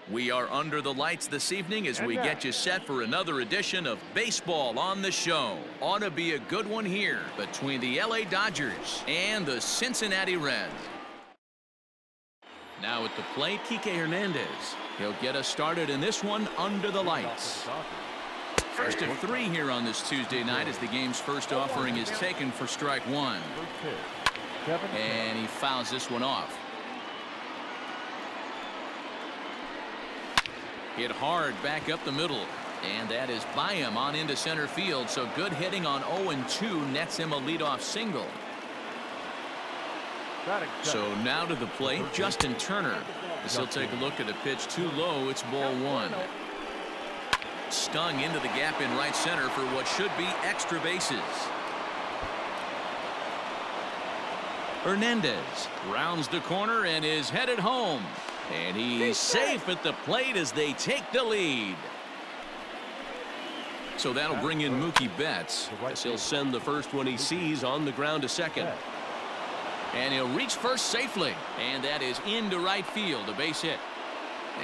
We are under the lights this evening as we get you set for another edition of Baseball on the Show. Ought to be a good one here between the LA Dodgers and the Cincinnati Reds. Now at the plate, Kike Hernandez. He'll get us started in this one under the lights. First of 3 here on this Tuesday night as the game's first offering is taken for strike 1. And he fouls this one off. Hit hard back up the middle. And that is by him on into center field. So good hitting on 0-2 nets him a leadoff single. So now to the plate, Justin Turner. As he'll take a look at a pitch too low. It's ball 1. Stung into the gap in right center for what should be extra bases. Hernandez rounds the corner and is headed home. And he's safe at the plate as they take the lead. So that'll bring in Mookie Betts as he'll send the first one he sees on the ground to second. And he'll reach first safely. And that is into right field, a base hit.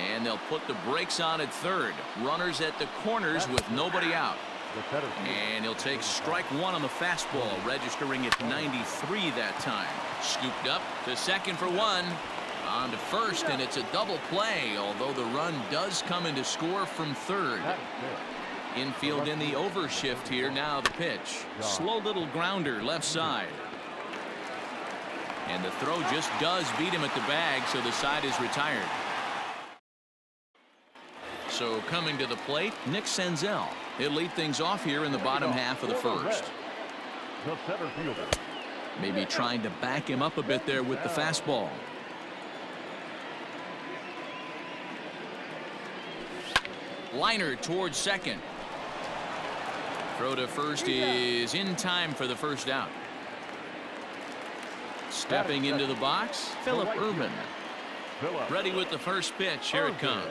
And they'll put the brakes on at third. Runners at the corners with nobody out. And he'll take strike 1 on the fastball, registering at 93 that time. Scooped up to second for 1. On to first, and it's a double play, although the run does come into score from third. Infield in the overshift here. Now the pitch. Slow little grounder left side. And the throw just does beat him at the bag, so the side is retired. So coming to the plate, Nick Senzel. He'll lead things off here in the bottom half of the first. Maybe trying to back him up a bit there with the fastball. Liner towards second. Throw to first is in time for the first out. Stepping into the box, Phillip Ervin. Ready with the first pitch. Here it comes.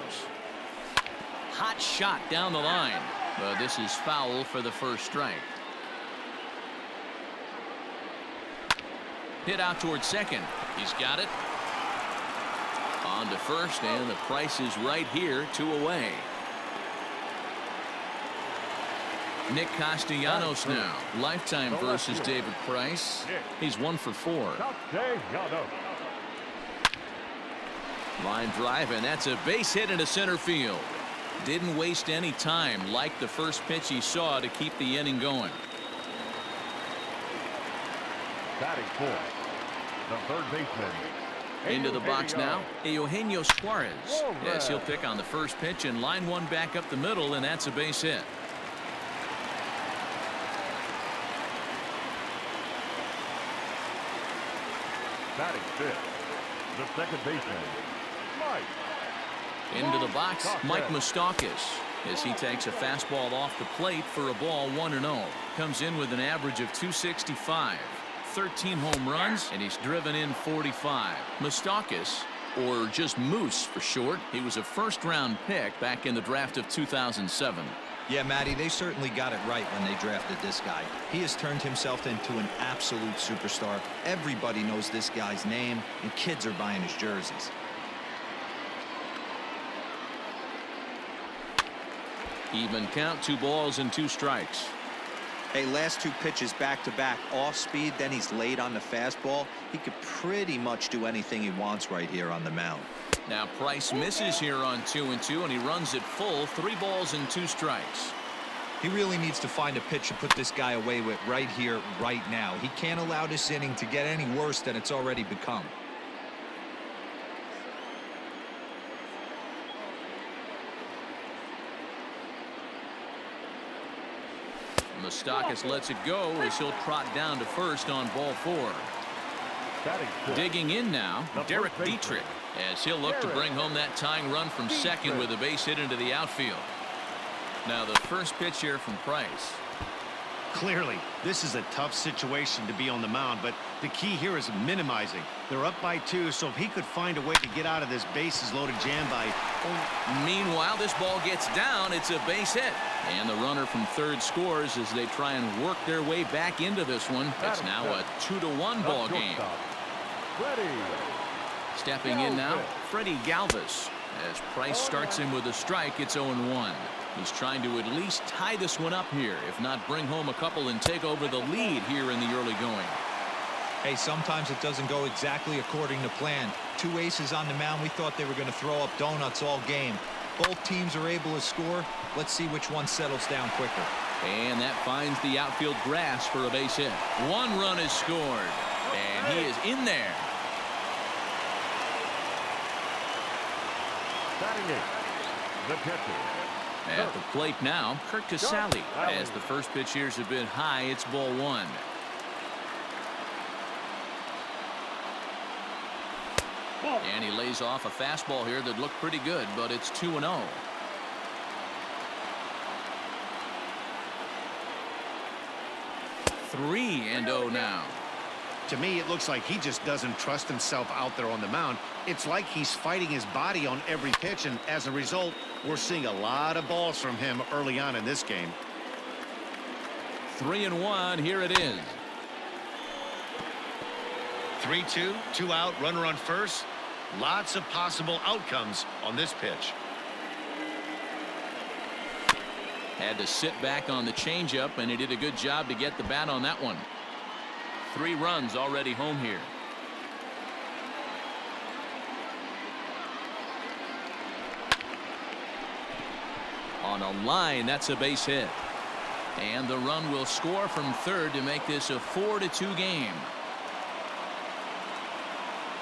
Hot shot down the line. But this is foul for the first strike. Hit out towards second. He's got it. On to first, and the price is right here, 2 away. Nick Castellanos now. Lifetime versus David Price. He's 1 for 4. Line drive, and that's a base hit into center field. Didn't waste any time like the first pitch he saw to keep the inning going. Batting fourth, the third baseman. Into the box now, Eugenio Suarez. Yes, he'll pick on the first pitch and line one back up the middle, and that's a base hit. Batting fifth, the second baseman, Mike. Into the box, Mike Moustakas, as he takes a fastball off the plate for a ball 1-0. Comes in with an average of .265, 13 home runs, and he's driven in 45. Moustakas, or just Moose for short, he was a first-round pick back in the draft of 2007. Yeah, Matty, they certainly got it right when they drafted this guy. He has turned himself into an absolute superstar. Everybody knows this guy's name, and kids are buying his jerseys. Even count, 2 balls and 2 strikes. Hey, last 2 pitches back-to-back off speed, then he's laid on the fastball. He could pretty much do anything he wants right here on the mound. Now Price misses here on 2-2, and he runs it full, 3 balls and 2 strikes. He really needs to find a pitch to put this guy away with right here, right now. He can't allow this inning to get any worse than it's already become. Moustakas lets it go as he'll trot down to first on ball 4. Digging in now, Derek Dietrich, as he'll look to bring home that tying run from second with a base hit into the outfield. Now the first pitch here from Price. Clearly, this is a tough situation to be on the mound, but the key here is minimizing. They're up by 2, so if he could find a way to get out of this bases loaded jam by... Meanwhile, this ball gets down. It's a base hit. And the runner from third scores as they try and work their way back into this one. It's now a 2-1 ball game. Stepping in now, Freddie Galvis. As Price starts him with a strike, it's 0-1. He's trying to at least tie this one up here, if not bring home a couple and take over the lead here in the early going. Hey, sometimes it doesn't go exactly according to plan. Two aces on the mound. We thought they were going to throw up donuts all game. Both teams are able to score. Let's see which one settles down quicker. And that finds the outfield grass for a base hit. One run is scored, and he is in there. Batting eighth, the catcher. At the plate now, Curt Casali. As the first pitch here's a bit high, it's ball one. And he lays off a fastball here that looked pretty good, but it's 2-0. Three and 0 now. To me, it looks like he just doesn't trust himself out there on the mound. It's like he's fighting his body on every pitch, and as a result, we're seeing a lot of balls from him early on in this game. 3-1, here it is. 3-2, 2 out, runner on first. Lots of possible outcomes on this pitch. Had to sit back on the changeup, and he did a good job to get the bat on that one. 3 runs already home here. On a line, that's a base hit. And the run will score from third to make this a 4-2 game.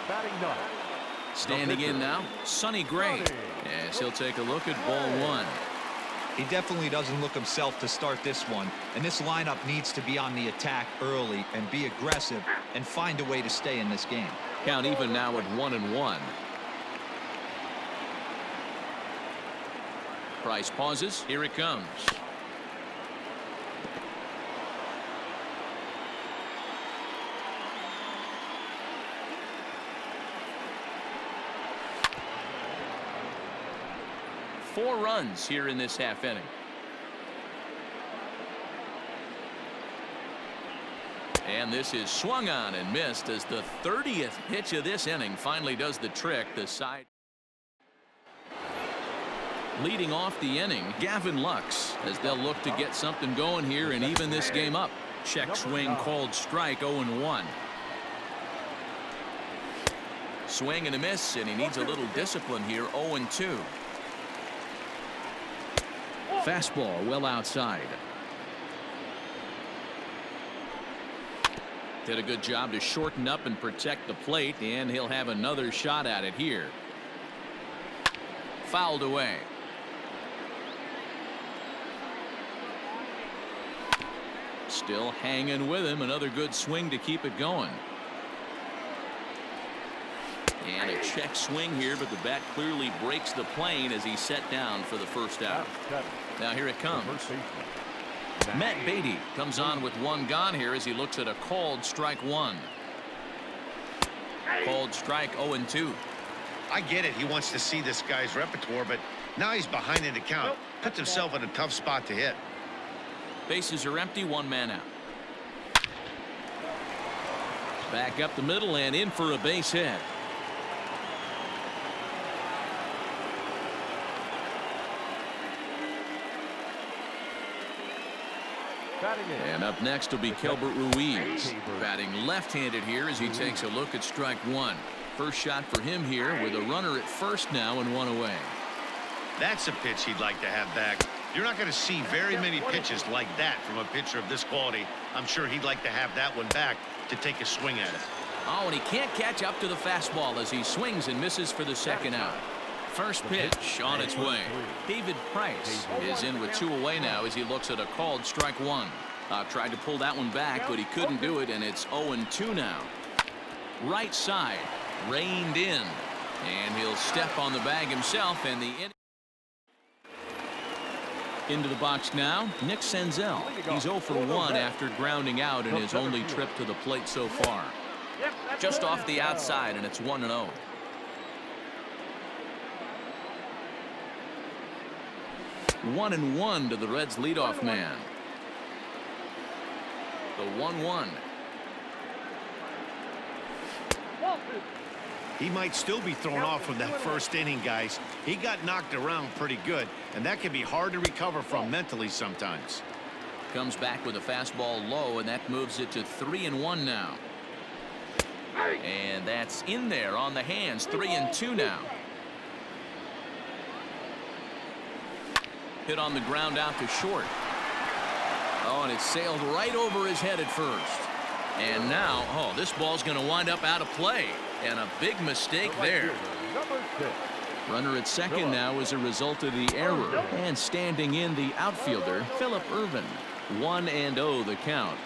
Batting ninth. Standing in now, Sonny Gray, as he'll take a look at ball one. He definitely doesn't look himself to start this one, and this lineup needs to be on the attack early and be aggressive and find a way to stay in this game. Count even now at 1-1. Price pauses. Here it comes. Four runs here in this half inning. And this is swung on and missed as the 30th pitch of this inning finally does the trick. The side leading off the inning, Gavin Lux, as they'll look to get something going here and even this game up. Check swing called strike. 0-1. Swing and a miss, and he needs a little discipline here. 0-2. Fastball well outside. Did a good job to shorten up and protect the plate, and he'll have another shot at it here. Fouled away. Still hanging with him. Another good swing to keep it going. And a check swing here, but the bat clearly breaks the plane as he's set down for the first out. Now here it comes. Matt Beatty comes on with one gone here as he looks at a called strike one. Called strike. 0-2. I get it. He wants to see this guy's repertoire, but now he's behind in the count. Puts himself in a tough spot to hit. Bases are empty. One man out. Back up the middle and in for a base hit. And up next will be Kelbert Ruiz, batting left-handed here as he takes a look at strike one. First shot for him here with a runner at first now and one away. That's a pitch he'd like to have back. You're not going to see very many pitches like that from a pitcher of this quality. I'm sure he'd like to have that one back to take a swing at it. Oh, and he can't catch up to the fastball as he swings and misses for the second out. First pitch on its way. David Price is in with 2 away now as he looks at a called strike one. Tried to pull that one back, but he couldn't do it, and it's 0-2 now. Right side, reined in, and he'll step on the bag himself, and the into the box now, Nick Senzel. He's 0 for 1 after grounding out in his only trip to the plate so far. Just off the outside, and it's 1-0. One and 1 to the Reds leadoff man. The 1-1. He might still be thrown off from that first inning, guys. He got knocked around pretty good, and that can be hard to recover from mentally sometimes. Comes back with a fastball low, and that moves it to 3-1 now. And that's in there on the hands. 3-2 now. Hit on the ground out to short. Oh, and it sailed right over his head at first. And now, oh, this ball's going to wind up out of play. And a big mistake there. Number 6. Runner at second now as a result of the error. And standing in the outfielder, Phillip Ervin. 1-0 the count.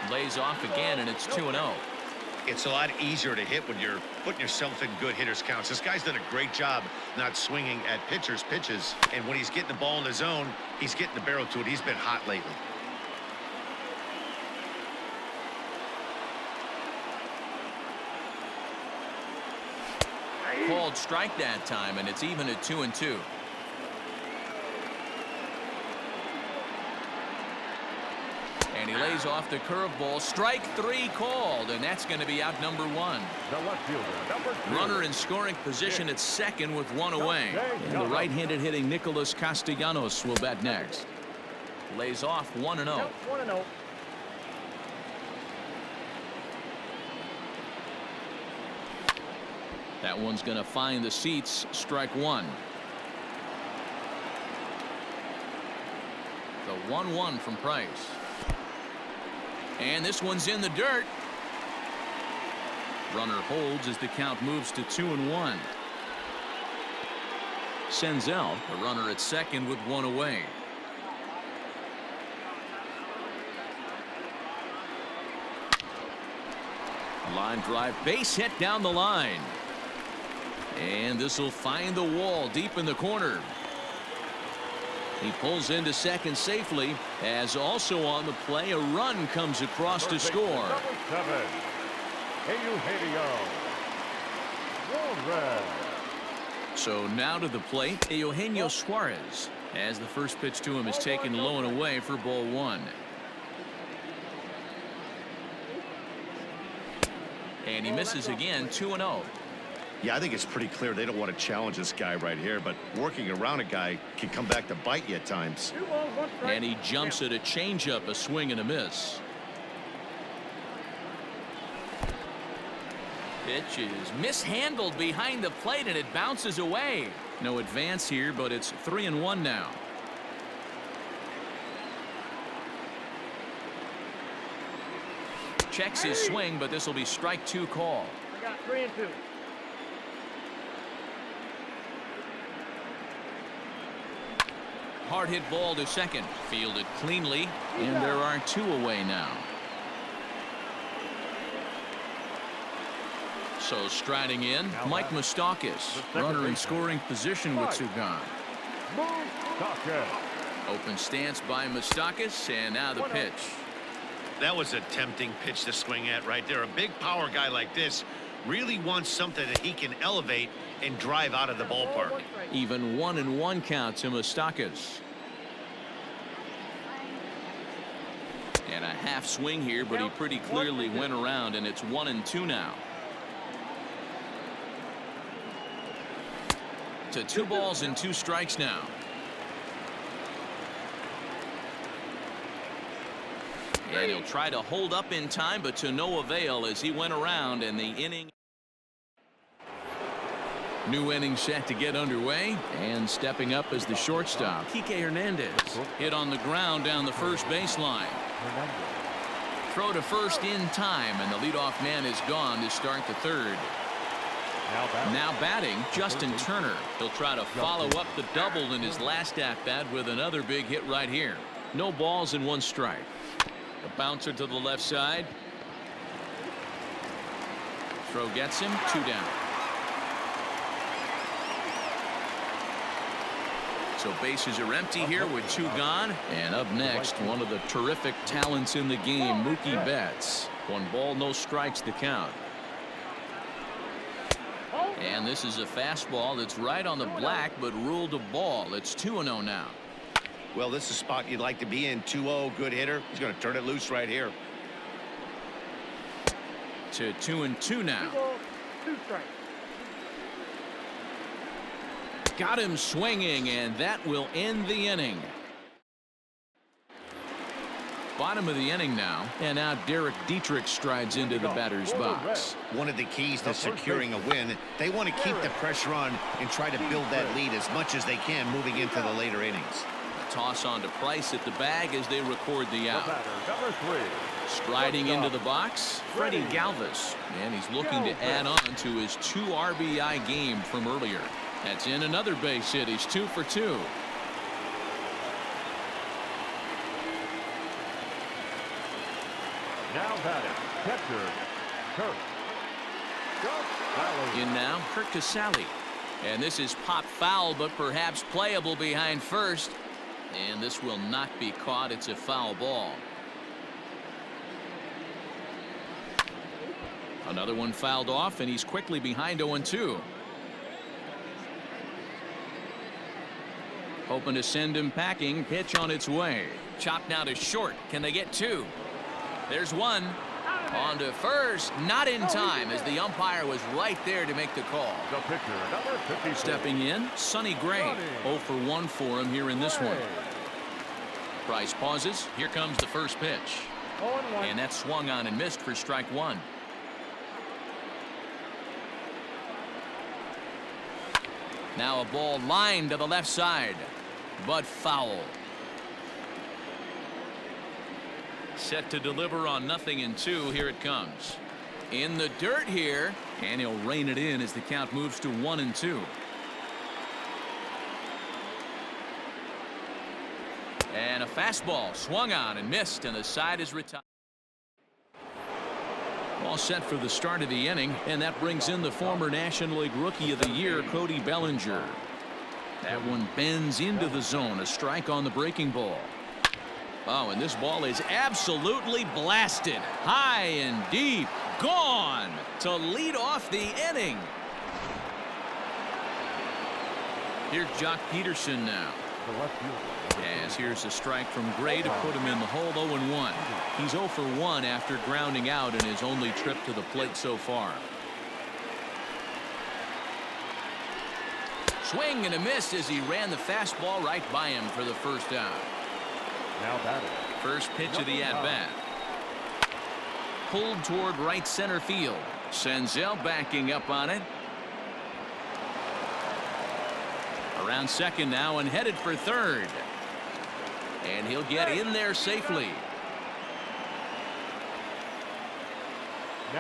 Lays off again, and it's 2-0. It's a lot easier to hit when you're putting yourself in good hitters counts. This guy's done a great job not swinging at pitchers' pitches. And when he's getting the ball in the zone, he's getting the barrel to it. He's been hot lately. Called strike that time, and it's even at 2-2. And he lays off the curveball. Strike 3 called, and that's going to be out number 1. The left fielder, number 2. Runner in scoring position at second with 1 away. And the right-handed hitting Nicholas Castellanos will bat next. Lays off 1-0. 1-0. That one's going to find the seats. Strike 1. The 1-1 from Price. And this one's in the dirt. Runner holds as the count moves to 2-1. Senzel, the runner at second with 1 away. Line drive, base hit down the line. And this will find the wall deep in the corner. He pulls into second safely, as also on the play a run comes across to score. Number 7. Eugenio Suarez. So now to the plate, Eugenio Suarez, as the first pitch to him is taken low and away for ball 1. And he misses again. 2-0. Yeah, I think it's pretty clear they don't want to challenge this guy right here, but working around a guy can come back to bite you at times. And he jumps at a changeup, a swing and a miss. Pitch is mishandled behind the plate, and it bounces away. No advance here, but it's 3-1 now. Checks his swing, but this will be strike 2 call. I got 3-2. Hard hit ball to second. Fielded cleanly, and there are 2 away now. So striding in, Mike Moustakas, runner in scoring position with Sugan. Open stance by Moustakas, and now the pitch. That was a tempting pitch to swing at right there. A big power guy like this really wants something that he can elevate and drive out of the ballpark. Even 1-1 count to Moustakas. And a half swing here, but he pretty clearly went around, and it's 1-2 now. To 2 balls and 2 strikes now. And he'll try to hold up in time, but to no avail as he went around, and the inning. New inning set to get underway, and stepping up as the shortstop, Kike Hernandez. Hit on the ground down the first baseline. Throw to first in time, and the leadoff man is gone to start the third. Now batting, Justin Turner. He'll try to follow up the double in his last at-bat with another big hit right here. No balls and 1 strike. A bouncer to the left side. Throw gets him. 2 down. So bases are empty here with 2 gone. And up next, one of the terrific talents in the game, Mookie Betts. 1 ball, no strikes to count. And this is a fastball that's right on the black, but ruled a ball. It's 2-0 now. Well, this is a spot you'd like to be in. 2-0, good hitter. He's going to turn it loose right here. to 2-2 now. 2 balls, 2 strikes. Got him swinging, and that will end the inning. Bottom of the inning now, and now Derek Dietrich strides into the batter's box. One of the keys to securing a win, they want to keep the pressure on and try to build that lead as much as they can moving into the later innings. Toss on to Price at the bag as they record the out. Number 3. Striding into the box, Freddie Galvis, and he's looking to add on to his 2 RBI game from earlier. That's in another base hit. He's 2 for 2. Now batting, catcher, Kirk. In now, Kirk Casale. And this is pop foul, but perhaps playable behind first. And this will not be caught. It's a foul ball. Another one fouled off, and he's quickly behind 0-2. Hoping to send him packing. Pitch on its way. Chopped now to short. Can they get 2? There's 1. On to first. Not in time, as the umpire was right there to make the call. The pitcher, number 54. Stepping in, Sonny Gray. 0 for 1 for him here in this one. Price pauses. Here comes the first pitch. 0-1. And that swung on and missed for strike 1. Now a ball lined to the left side, but foul. Set to deliver on 0-2. Here it comes. In the dirt here, and he'll rein it in as the count moves to 1-2. And a fastball swung on and missed, and the side is retired. All set for the start of the inning, and that brings in the former National League Rookie of the Year, Cody Bellinger. That one bends into the zone. A strike on the breaking ball. Oh, and this ball is absolutely blasted. High and deep. Gone to lead off the inning. Here's Jock Peterson now. The left fielder. As here's a strike from Gray to put him in the hole. 0-1. He's 0 for 1 after grounding out in his only trip to the plate so far. Swing and a miss as he ran the fastball right by him for the first out. Now batting. First pitch of the at-bat. Pulled toward right center field. Senzel backing up on it. Around second now and headed for third. And he'll get in there safely.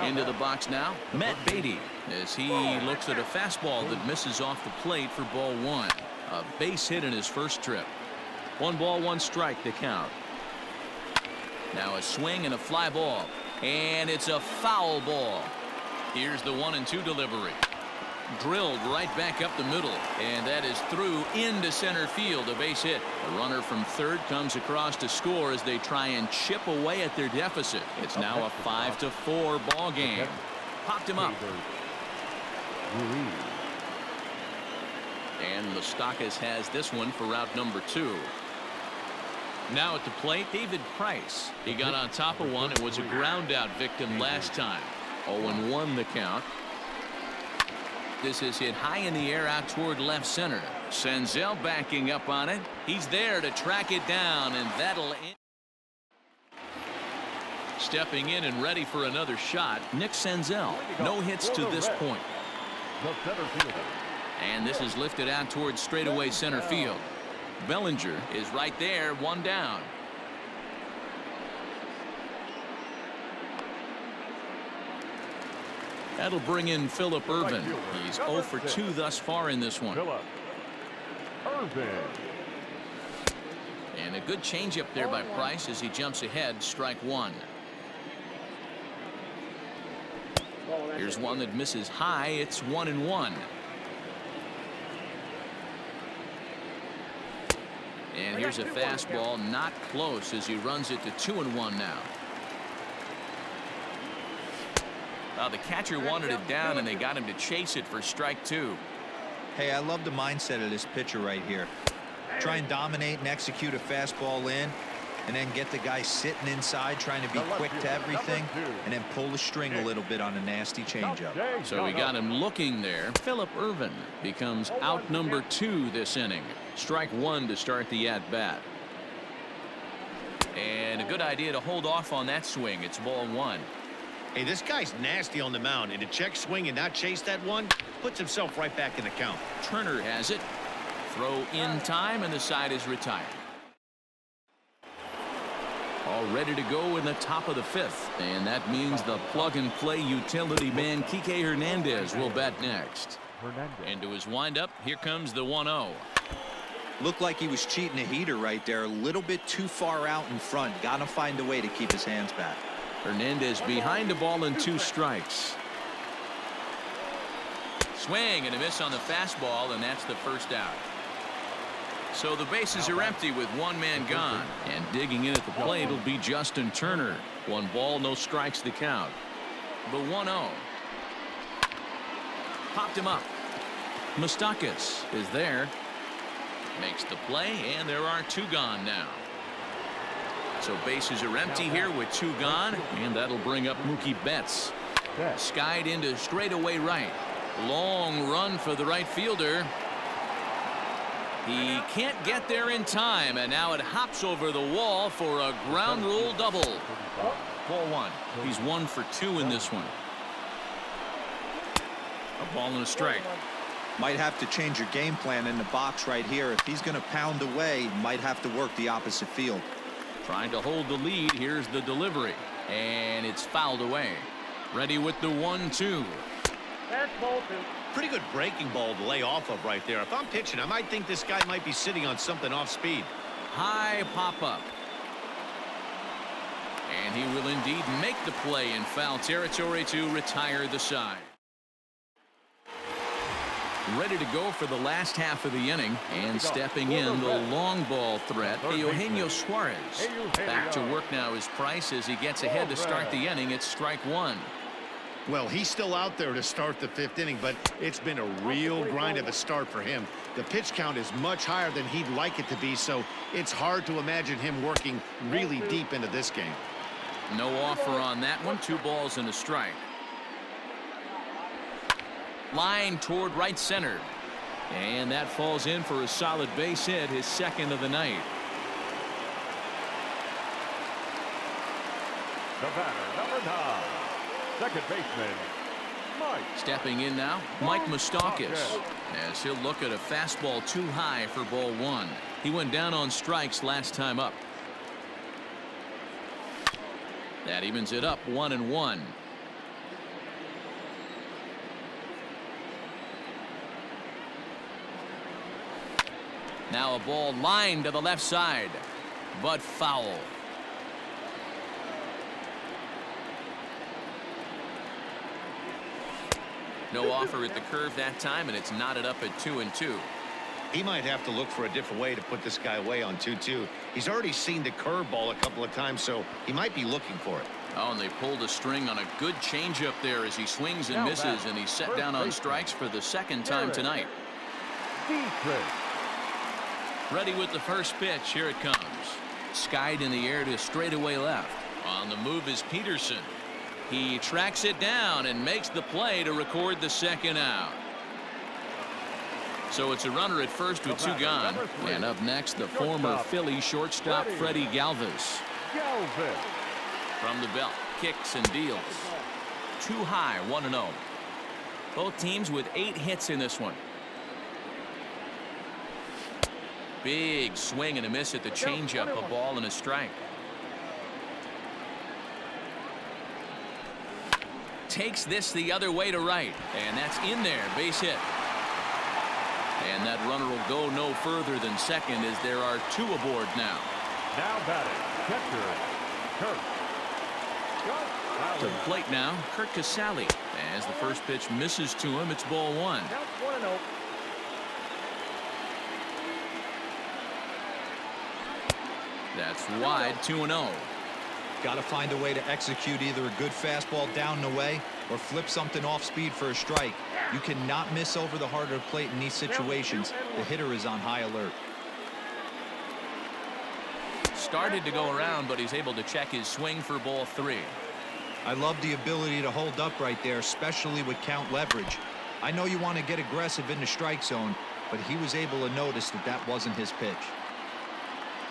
Into the box now, Matt Beatty, as he looks at a fastball that misses off the plate for ball 1. A base hit in his first trip. 1 ball, 1 strike to count. Now a swing and a fly ball. And it's a foul ball. Here's the 1-2 delivery. Drilled right back up the middle, and that is through into center field. A base hit. The runner from third comes across to score as they try and chip away at their deficit. It's now a 5-4 ball game. Popped him up. And Moustakas has this one for route number 2. Now at the plate, David Price. He got on top of one and was a ground out victim last time. 0-1 the count. This is hit high in the air out toward left center. Senzel backing up on it. He's there to track it down, and that'll end. Stepping in and ready for another shot, Nick Senzel. No hits to this point. The center fielder. And this is lifted out towards straightaway center field. Bellinger is right there, 1 down. That'll bring in Phillip Ervin. He's 0 for 2 thus far in this one. Phillip Ervin. And a good changeup there by Price as he jumps ahead. Strike 1. Here's one that misses high. It's 1-1. And here's a fastball not close as he runs it to 2-1 now. The catcher wanted it down, and they got him to chase it for strike 2. Hey, I love the mindset of this pitcher right here. Try and dominate and execute a fastball in, and then get the guy sitting inside trying to be quick to everything, and then pull the string a little bit on a nasty changeup. So we got him looking there. Phillip Ervin becomes out number 2 this inning. Strike 1 to start the at-bat. And a good idea to hold off on that swing. It's ball 1. Hey, this guy's nasty on the mound, and to check swing and not chase that one puts himself right back in the count. Turner has it. Throw in time, and the side is retired. All ready to go in the top of the 5th, and that means the plug-and-play utility man Kike Hernandez will bat next. Into his windup, here comes the 1-0. Looked like he was cheating a heater right there, a little bit too far out in front. Got to find a way to keep his hands back. Hernandez behind the ball and 2 strikes. Swing and a miss on the fastball, and that's the first out. So the bases are empty with 1 man gone, and digging in at the plate will be Justin Turner. 1 ball, no strikes the count. The 1-0. Popped him up. Moustakas is there. Makes the play, and there are 2 gone now. So bases are empty here with 2 gone, and that'll bring up Mookie Betts. Skied into straightaway right. Long run for the right fielder. He can't get there in time, and now it hops over the wall for a ground rule double. Ball 1. He's 1 for 2 in this one. A ball and a strike. Might have to change your game plan in the box right here. If he's going to pound away, might have to work the opposite field. Trying to hold the lead. Here's the delivery, and it's fouled away. Ready with the 1-2. Pretty good breaking ball to lay off of right there. If I'm pitching, I might think this guy might be sitting on something off speed. High pop up. And he will indeed make the play in foul territory to retire the side. Ready to go for the last half of the inning, and stepping in the long ball threat, Eugenio Suarez. Back to work now is Price as he gets ahead to start the inning. It's strike 1. Well, he's still out there to start the 5th inning, but it's been a real grind of a start for him. The pitch count is much higher than he'd like it to be, so it's hard to imagine him working really deep into this game. No offer on that one. 2 balls and a strike. Line toward right center, and that falls in for a solid base hit, his 2nd of the night. The batter, number 9, second baseman, Mike. Stepping in now, Mike Moustakas, as he'll look at a fastball too high for ball 1. He went down on strikes last time up. That evens it up 1-1. Now a ball lined to the left side, but foul. No offer at the curve that time, and it's knotted up at 2-2. He might have to look for a different way to put this guy away on 2-2. He's already seen the curveball a couple of times, so he might be looking for it. Oh, and they pulled a string on a good changeup there as he swings and misses, and he's set down on strikes for the 2nd time tonight. Ready with the first pitch. Here it comes. Skied in the air to straightaway left. On the move is Peterson. He tracks it down and makes the play to record the 2nd out. So it's a runner at first with 2 gone. And up next, the former Philly shortstop Freddie Galvis. From the belt, kicks and deals. Too high, 1-0. Both teams with 8 hits in this one. Big swing and a miss at the changeup, a ball and a strike. Takes this the other way to right, and that's in there, base hit. And that runner will go no further than 2nd as there are 2 aboard now. Now batting, catcher, Kurt. To the plate now, Kurt Casale. As the first pitch misses to him, it's ball 1. That's wide, 2-0. Got to find a way to execute either a good fastball down and away or flip something off speed for a strike. You cannot miss over the heart of the plate in these situations. The hitter is on high alert. started to go around, but he's able to check his swing for ball 3. I love the ability to hold up right there, especially with count leverage. I know you want to get aggressive in the strike zone, but he was able to notice that that wasn't his pitch.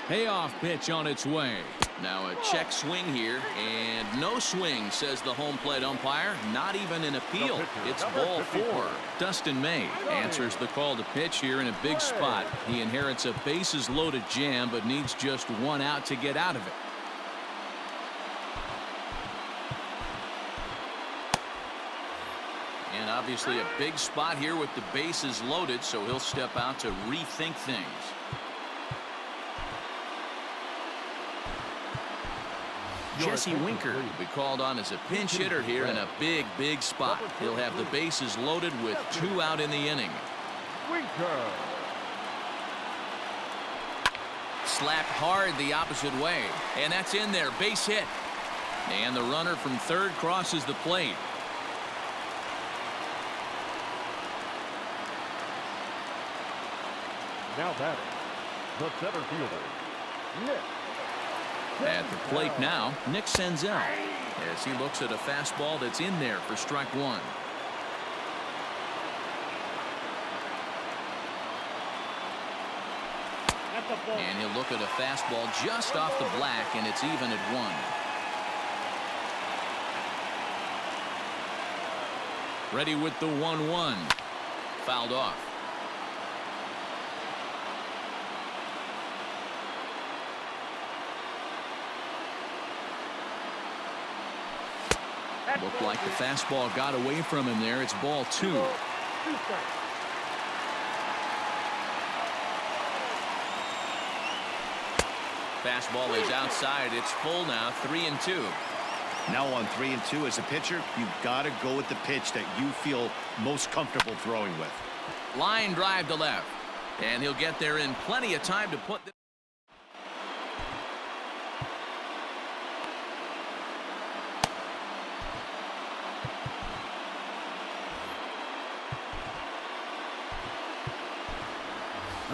Payoff pitch on its way. Now a check swing here, and no swing, says the home plate umpire. Not even an appeal. It's ball 4. Dustin May answers the call to pitch here in a big spot. He inherits a bases loaded jam, but needs just 1 out to get out of it. And obviously a big spot here with the bases loaded, so he'll step out to rethink things. Jesse Winker will be called on as a pinch hitter here in a big spot. He'll have the bases loaded with 2 out in the inning. Winker. Slapped hard the opposite way, and that's in there. Base hit. And the runner from third crosses the plate. Now batting, the center fielder, Nick. At the plate now, Nick Senzel, as he looks at a fastball that's in there for strike 1. And he'll look at a fastball just off the black, and it's even at 1. Ready with the 1-1. Fouled off. Looked like the fastball got away from him there. It's ball 2. Fastball is outside. It's full now. 3-2. Now on 3-2 as a pitcher, you've got to go with the pitch that you feel most comfortable throwing with. Line drive to left. And he'll get there in plenty of time to put the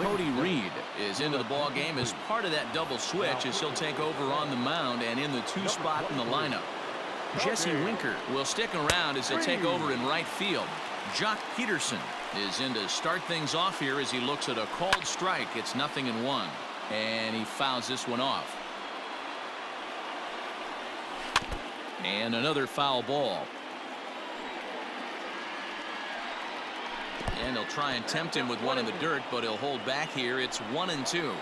Cody Reed is into the ball game as part of that double switch as he'll take over on the mound and in the 2 spot in the lineup. Jesse Winker will stick around as he'll take over in right field. Jock Peterson is in to start things off here as he looks at a called strike. It's 0-1, and he fouls this one off. And another foul ball. And he'll try and tempt him with one in the dirt, but he'll hold back here. It's 1-2.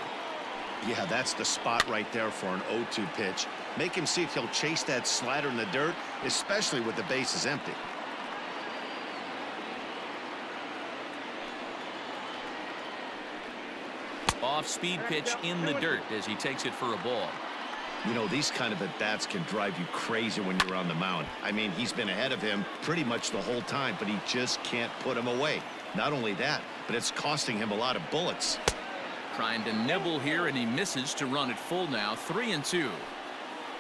Yeah, that's the spot right there for an 0-2 pitch. Make him see if he'll chase that slider in the dirt, especially with the bases empty. Off-speed pitch in the dirt as he takes it for a ball. You know, these kind of at-bats can drive you crazy when you're on the mound. I mean, he's been ahead of him pretty much the whole time, but he just can't put him away. Not only that, but it's costing him a lot of bullets. Trying to nibble here, and he misses to run it full now. 3-2.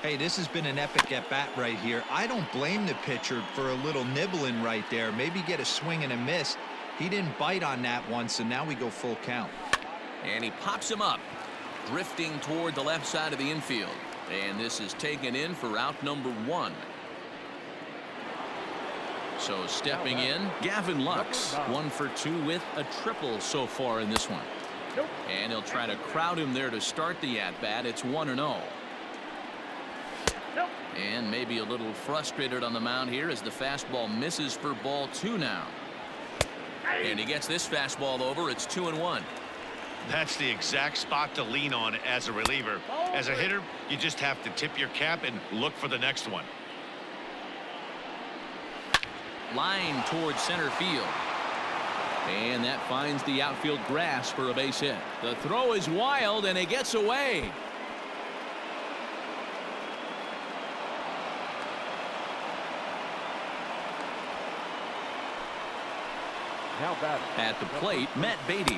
Hey, this has been an epic at-bat right here. I don't blame the pitcher for a little nibbling right there. Maybe get a swing and a miss. He didn't bite on that one, so now we go full count. And he pops him up, drifting toward the left side of the infield. And this is taken in for out number 1. So stepping in, Gavin Lux, 1 for 2 with a triple so far in this one. And he'll try to crowd him there to start the at-bat. It's 1-0. And maybe a little frustrated on the mound here as the fastball misses for ball 2 now. And he gets this fastball over. It's 2-1. That's the exact spot to lean on as a reliever. As a hitter, you just have to tip your cap and look for the next one. Line towards center field. And that finds the outfield grass for a base hit. The throw is wild, and it gets away. Now batting. At the plate, Matt Beatty,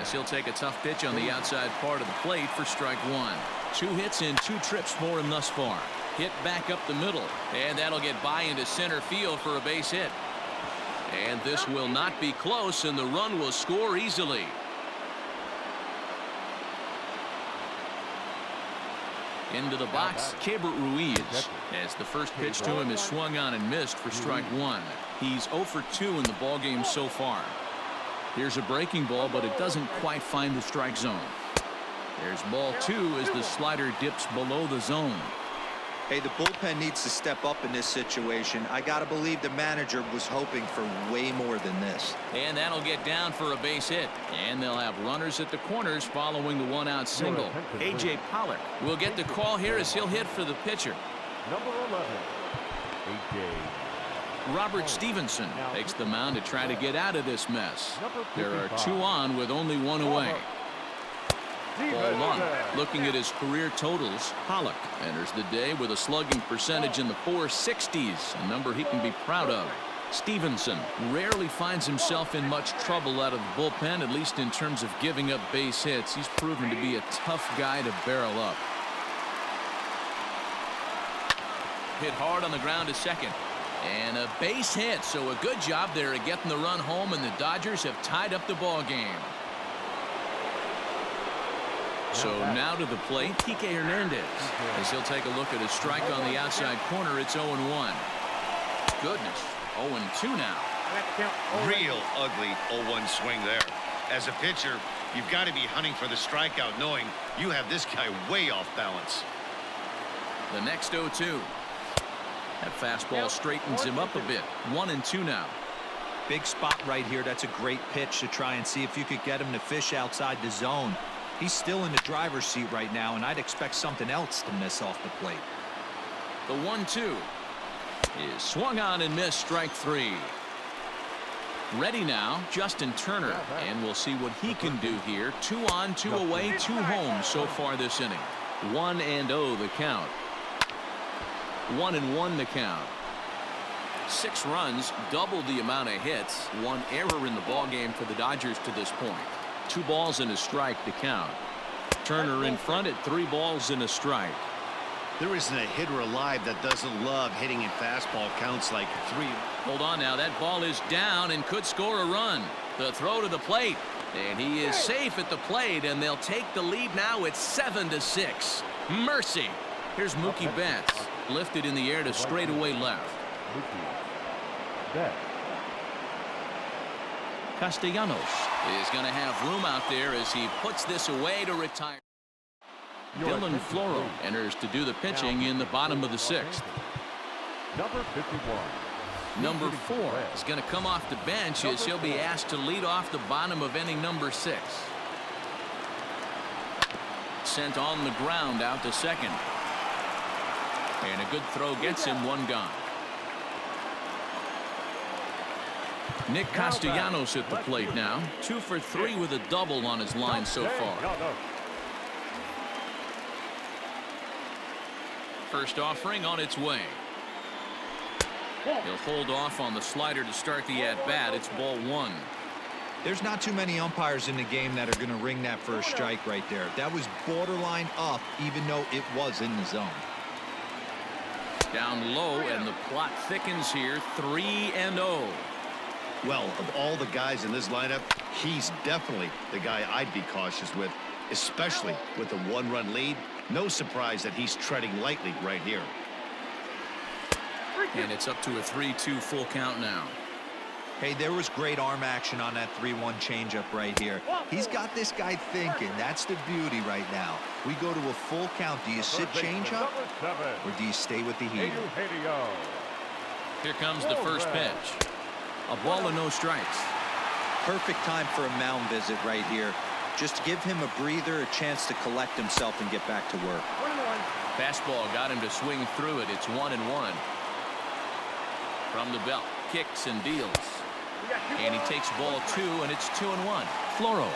as he'll take a tough pitch on the outside part of the plate for strike 1. 2 hits and 2 trips for him thus far. Hit back up the middle, and that'll get by into center field for a base hit. And this will not be close, and the run will score easily. Into the box, Keibert Ruiz, as the first pitch to him is swung on and missed for strike one. He's 0 for 2 in the ballgame so far. Here's a breaking ball, but it doesn't quite find the strike zone. There's ball 2 as the slider dips below the zone. Hey, the bullpen needs to step up in this situation. I got to believe the manager was hoping for way more than this. And that'll get down for a base hit. And they'll have runners at the corners following the one-out single. A.J. Pollock will get the call here as he'll hit for the pitcher. Number 11, A.J. Robert Stevenson takes the mound to try to get out of this mess. There are 2 on with only 1 away. Ball 1. Looking at his career totals, Pollock enters the day with a slugging percentage in the 460s, a number he can be proud of. Stevenson rarely finds himself in much trouble out of the bullpen, at least in terms of giving up base hits. He's proven to be a tough guy to barrel up. Hit hard on the ground to second. And a base hit, so a good job there at getting the run home, and the Dodgers have tied up the ball game. So now to the plate, Kike Hernandez, as he'll take a look at a strike on the outside corner. It's 0-1. Goodness, 0-2 now. Real ugly 0-1 swing there. As a pitcher, you've got to be hunting for the strikeout, knowing you have this guy way off balance. The next 0-2. That fastball straightens him up a bit. 1-2 now. Big spot right here. That's a great pitch to try and see if you could get him to fish outside the zone. He's still in the driver's seat right now, and I'd expect something else to miss off the plate. The 1-2 is swung on and missed, strike 3. Ready now, Justin Turner, and we'll see what he can do here. 2 on, 2 away, 2 home so far this inning. 1-0 the count. 1-1 the count. 6 runs, double the amount of hits. 1 error in the ballgame for the Dodgers to this point. 2 balls and a strike to count. Turner in front at 3 balls and a strike. There isn't a hitter alive that doesn't love hitting in fastball counts like 3. Hold on now, that ball is down and could score a run. The throw to the plate, and he is safe at the plate, and they'll take the lead now. It's 7-6. Mercy. Here's Mookie Betts, lifted in the air to straightaway left. Castellanos is going to have room out there as he puts this away to retire. Dylan Floro enters to do the pitching in the bottom of the 6th. Number 51. Number 4 is going to come off the bench as he'll be asked to lead off the bottom of inning number 6. Sent on the ground out to second. And a good throw gets him 1 gone. Nick Castellanos at the plate now. 2 for 3 with a double on his line so far. First offering on its way. He'll hold off on the slider to start the at-bat. It's ball 1. There's not too many umpires in the game that are going to ring that first strike right there. That was borderline up, even though it was in the zone. Down low, and the plot thickens here. 3-0. Well, of all the guys in this lineup, he's definitely the guy I'd be cautious with, especially with a 1-run lead. No surprise that he's treading lightly right here. And it's up to a 3-2 full count now. Hey, there was great arm action on that 3-1 changeup right here. He's got this guy thinking. That's the beauty right now. We go to a full count. Do you sit changeup, or do you stay with the heater? Here comes the first pitch. A ball and no strikes. Perfect time for a mound visit right here. Just give him a breather, a chance to collect himself and get back to work. Fastball got him to swing through it. It's 1-1. From the belt, kicks and deals. And he takes ball 2, and it's 2-1. Floro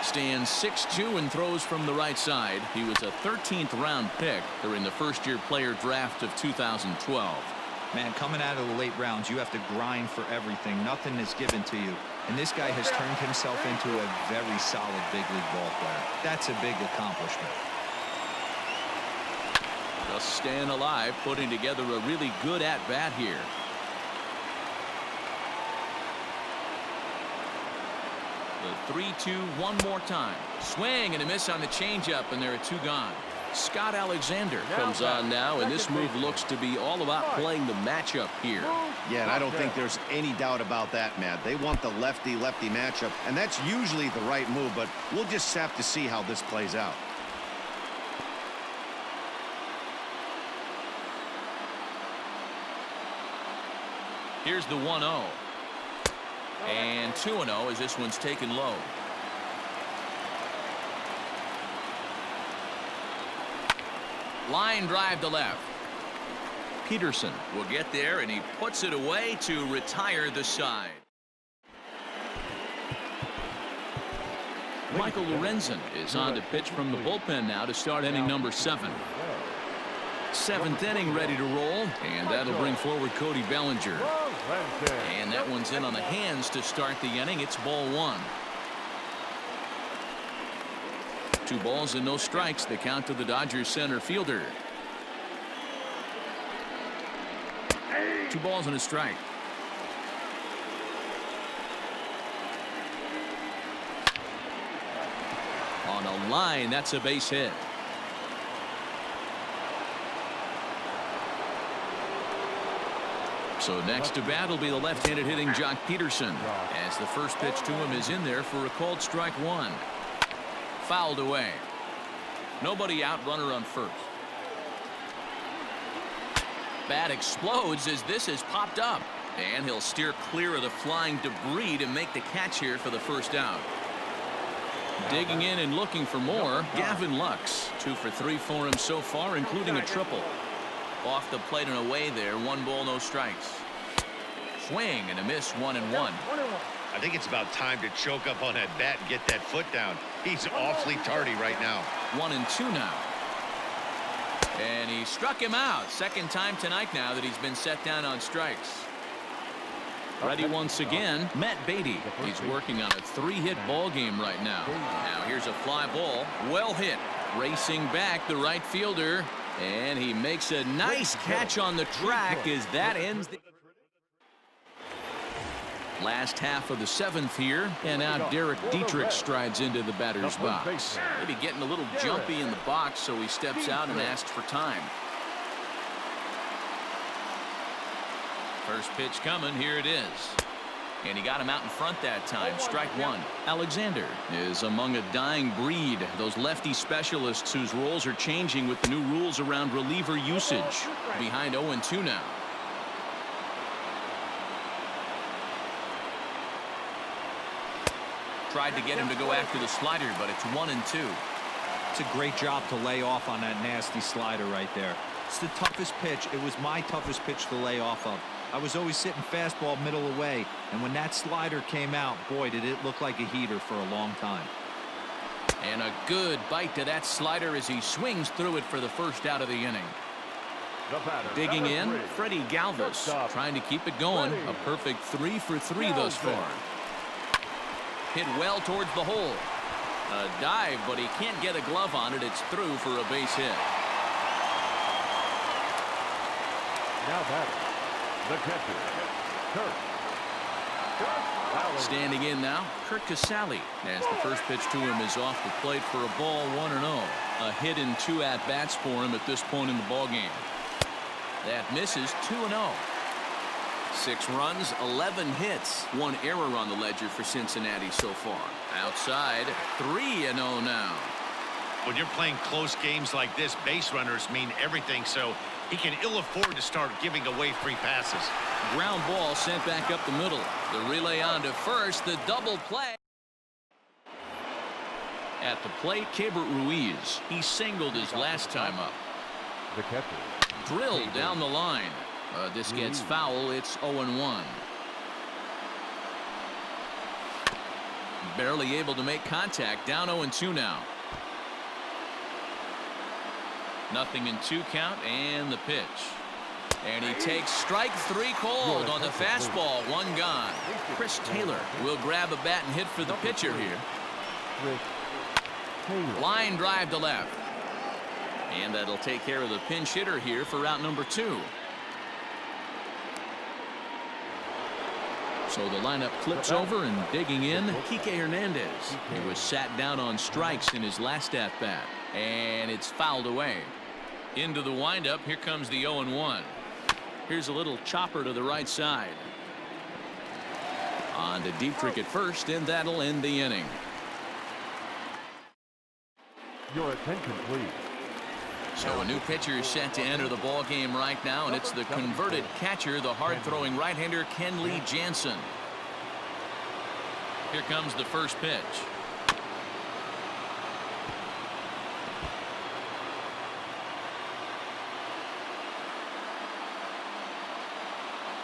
stands 6'2" and throws from the right side. He was a 13th round pick during the first-year player draft of 2012. Man, coming out of the late rounds, you have to grind for everything. Nothing is given to you. And this guy has turned himself into a very solid big league ball player. That's a big accomplishment. Just staying alive, putting together a really good at-bat here. The 3-2 one more time. Swing and a miss on the changeup, and there are 2 gone. Scott Alexander comes on now, and this move looks to be all about playing the matchup here. Yeah, and I don't think there's any doubt about that, Matt. They want the lefty-lefty matchup, and that's usually the right move, but we'll just have to see how this plays out. Here's the 1-0. And 2-0 as this one's taken low. Line drive to left. Peterson will get there, and he puts it away to retire the side. Michael Lorenzen is on to pitch from the bullpen now to start inning number 7. 7th inning ready to roll, and that'll bring forward Cody Bellinger. And that one's in on the hands to start the inning. It's ball 1. 2 balls and no strikes. The count to the Dodgers center fielder. 2 balls and a strike. On a line, that's a base hit. So next to bat will be the left-handed hitting Jock Peterson, as the first pitch to him is in there for a called strike 1. Fouled away. Nobody out, runner on first. Bat explodes as this is popped up, and he'll steer clear of the flying debris to make the catch here for the first out. Digging in and looking for more, Gavin Lux. 2 for 3 for him so far, including a triple. Off the plate and away there. 1 ball, no strikes. Swing and a miss, 1-1. I think it's about time to choke up on that bat and get that foot down. He's awfully tardy right now. 1-2 now. And he struck him out. Second time tonight now that he's been set down on strikes. Ready once again, Matt Beatty. He's working on a 3-hit ball game right now. Now here's a fly ball. Well hit. Racing back the right fielder. And he makes a nice catch on the track as that ends the last half of the 7th here. And now Derek Dietrich strides into the batter's box. Maybe getting a little jumpy in the box, so he steps out and asks for time. First pitch coming. Here it is. And he got him out in front that time. Strike 1. Alexander is among a dying breed. Those lefty specialists whose roles are changing with the new rules around reliever usage. Behind 0-2 now. Tried to get him to go after the slider, but it's 1-2. It's a great job to lay off on that nasty slider right there. It's the toughest pitch. It was my toughest pitch to lay off of. I was always sitting fastball middle away, and when that slider came out, boy, did it look like a heater for a long time. And a good bite to that slider as he swings through it for the first out of the inning. Digging in, Freddie Galvis trying to keep it going. A perfect 3 for 3 thus far. Hit well towards the hole. A dive, but he can't get a glove on it. It's through for a base hit. Now batter, the catcher, Kurt. Standing in now, Kurt Casale, as the first pitch to him is off the plate for a ball, 1-0. A hit in 2 at-bats for him at this point in the ballgame. That misses, 2-0. 6 runs, 11 hits, 1 error on the ledger for Cincinnati so far. Outside, 3-0 now. When you're playing close games like this, base runners mean everything, so he can ill afford to start giving away free passes. Ground ball sent back up the middle. The relay on to first, the double play. At the plate, Keibert Ruiz. He singled his last time up. The catcher. Drilled down the line. This gets foul. It's 0-1. Barely able to make contact. Down 0-2 now. 0-2 count and the pitch. And he takes strike 3 called on the fastball. 1 gone. Chris Taylor will grab a bat and hit for the pitcher here. Line drive to left. And that'll take care of the pinch hitter here for out number 2. So the lineup flips over, and digging in, Kike Hernandez. He was sat down on strikes in his last at-bat. And it's fouled away. Into the windup. Here comes the 0-1. Here's a little chopper to the right side. On to Dietrich at first, and that'll end the inning. Your attention, please. So a new pitcher is set to enter the ball game right now, and it's the converted catcher, the hard-throwing right-hander Kenley Jansen. Here comes the first pitch.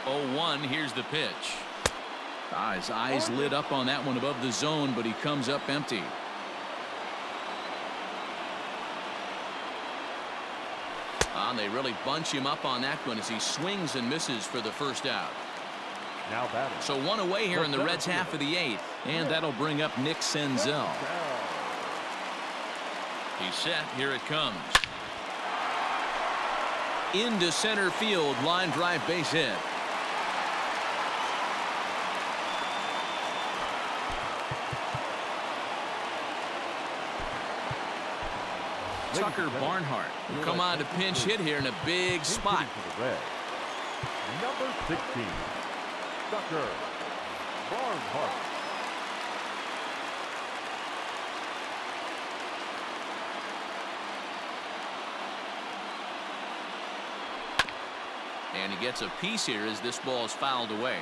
Oh, 1, here's the pitch. His eyes lit up on that one above the zone, but he comes up empty. They really bunch him up on that one as he swings and misses for the first out. Now batting. So one away here in the Reds' half of the 8th, and that'll bring up Nick Senzel. He's set. Here it comes. Into center field, line drive, base hit. Tucker Barnhart will come on to pinch hit here in a big spot. Number 16, Tucker Barnhart. And he gets a piece here as this ball is fouled away.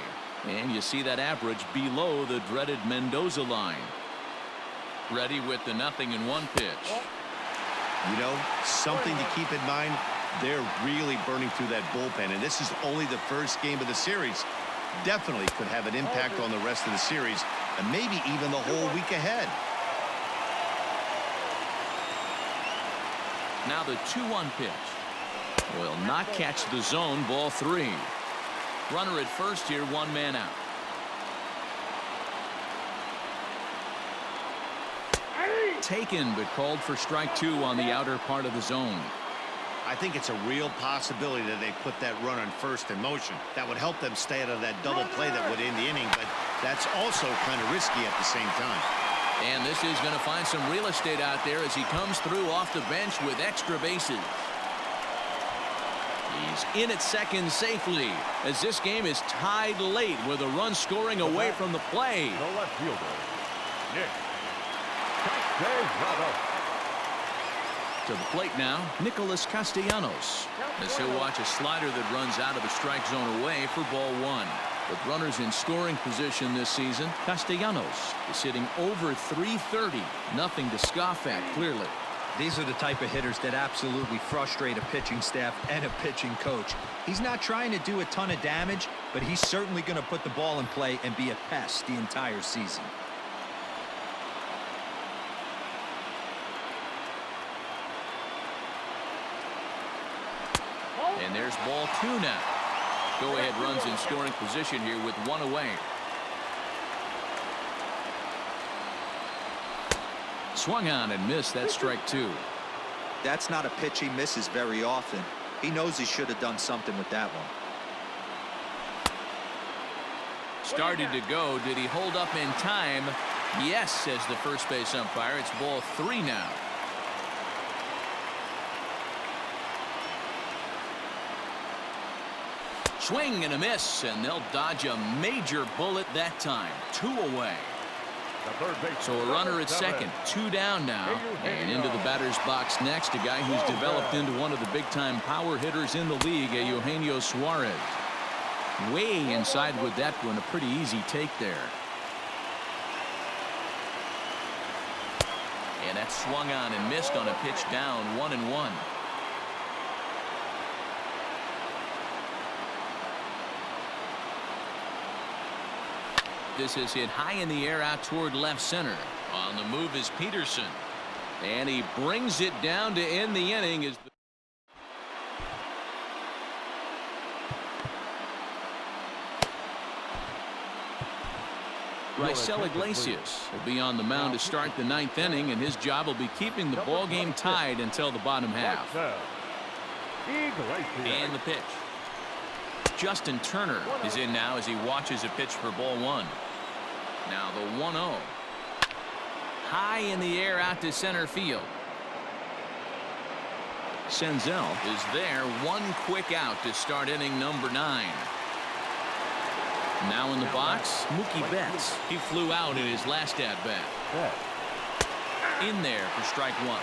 And you see that average below the dreaded Mendoza line. Ready with the 0-1 pitch. You know, something to keep in mind, they're really burning through that bullpen, and this is only the first game of the series. Definitely could have an impact on the rest of the series, and maybe even the whole week ahead. Now the 2-1 pitch. Will not catch the zone, ball 3. Runner at first here, 1 man out. Taken, but called for strike 2 on the outer part of the zone. I think it's a real possibility that they put that run on first in motion. That would help them stay out of that double play that would end the inning, but that's also kind of risky at the same time. And this is going to find some real estate out there as he comes through off the bench with extra bases. He's in at second safely as this game is tied late with a run scoring away from the play. The left fielder, Nick Castellanos. To the plate now, Nicholas Castellanos, as he'll watch a slider that runs out of the strike zone away for ball 1. With runners in scoring position this season, Castellanos is hitting over .330. Nothing to scoff at, clearly. These are the type of hitters that absolutely frustrate a pitching staff and a pitching coach. He's not trying to do a ton of damage, but he's certainly going to put the ball in play and be a pest the entire season. And there's ball 2 now. Go-ahead runs in scoring position here with 1 away. Swung on and missed. That strike 2. That's not a pitch he misses very often. He knows he should have done something with that one. Started to go. Did he hold up in time? Yes, says the first base umpire. It's ball 3 now. Swing and a miss, and they'll dodge a major bullet that time. 2 away. So a runner at second, 2 down now, and into the batter's box next, a guy who's developed into one of the big-time power hitters in the league, Eugenio Suarez. Way inside with that one, a pretty easy take there. And that swung on and missed on a pitch down, 1-1. This is hit high in the air out toward left center. On the move is Peterson. And he brings it down to end the inning. Raisel Iglesias will be on the mound to start the 9th inning, and his job will be keeping the ball game tied until the bottom half. And the pitch. Justin Turner is in now as he watches a pitch for ball 1. Now the 1-0. High in the air out to center field. Senzel is there. One quick out to start inning number 9. Now in the box, Mookie Betts. He flew out in his last at-bat. In there for strike 1.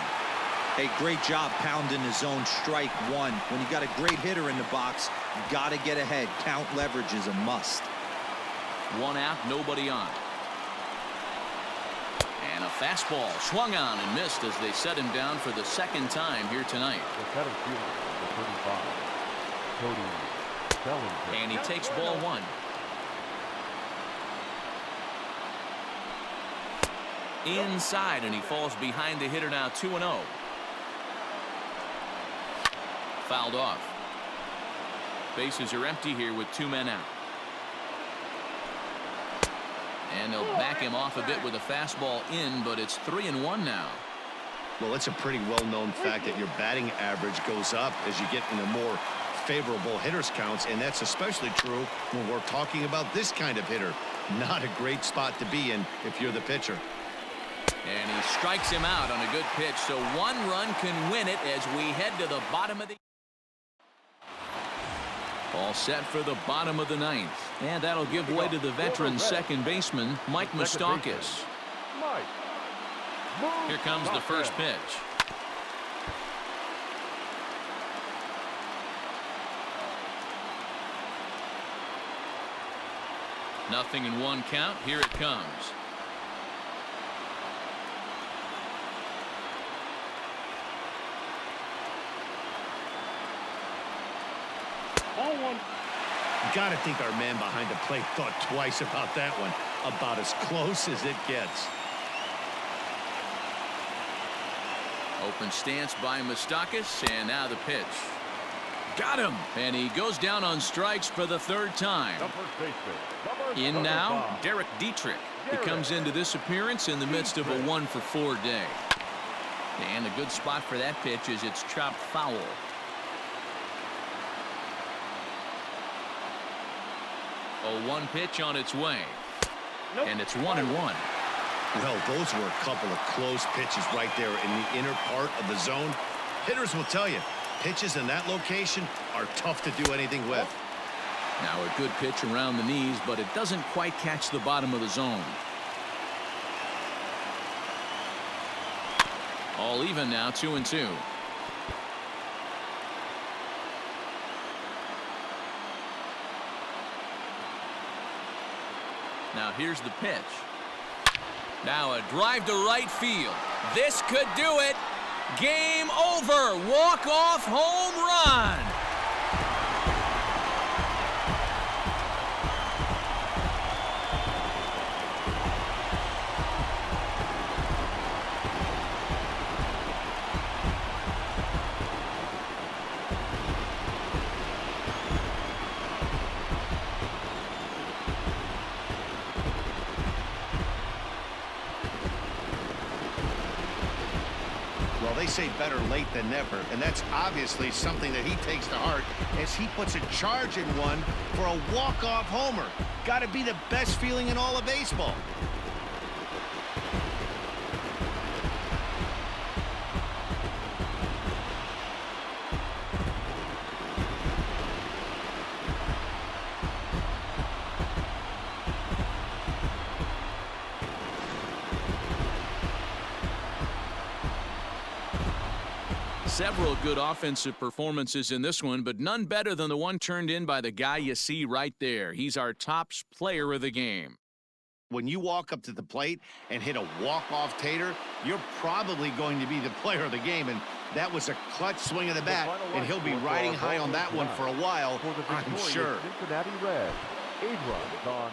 Hey, great job pounding the zone. Strike 1. When you got a great hitter in the box, you got to get ahead. Count leverage is a must. 1 out, nobody on. And a fastball swung on and missed as they set him down for the second time here tonight. And he takes ball 1. Inside, and he falls behind the hitter now. 2-0. Fouled off. Bases are empty here with 2 men out. And they'll back him off a bit with a fastball in, but it's 3-1 now. Well, it's a pretty well-known fact that your batting average goes up as you get into more favorable hitters counts, and that's especially true when we're talking about this kind of hitter. Not a great spot to be in if you're the pitcher. And he strikes him out on a good pitch, so 1 run can win it as we head to the bottom of the... All set for the bottom of the 9th. And that'll give way to the veteran second baseman, Mike Moustakas. Here comes the first pitch. Nothing in 1 count. Here it comes. Got to think our man behind the plate thought twice about that one. About as close as it gets. Open stance by Moustakas, and now the pitch. Got him, and he goes down on strikes for the 3rd time. In now, Derek Dietrich. He comes into this appearance in the midst of a 1-for-4 day. And a good spot for that pitch is it's chopped foul. 0-1 pitch on its way. And it's 1-1. Well, those were a couple of close pitches right there in the inner part of the zone. Hitters will tell you, pitches in that location are tough to do anything with. Now a good pitch around the knees, but it doesn't quite catch the bottom of the zone. All even now, 2-2. Now here's the pitch. Now a drive to right field. This could do it. Game over. Walk-off home run. They say better late than never, and that's obviously something that he takes to heart as he puts a charge in one for a walk-off homer. Got to be the best feeling in all of baseball. Several good offensive performances in this one, but none better than the one turned in by the guy you see right there. He's our top player of the game. When you walk up to the plate and hit a walk-off tater, you're probably going to be the player of the game, and that was a clutch swing of the bat, and he'll be riding high on that one for a while, I'm sure. Cincinnati Reds, 8 runs on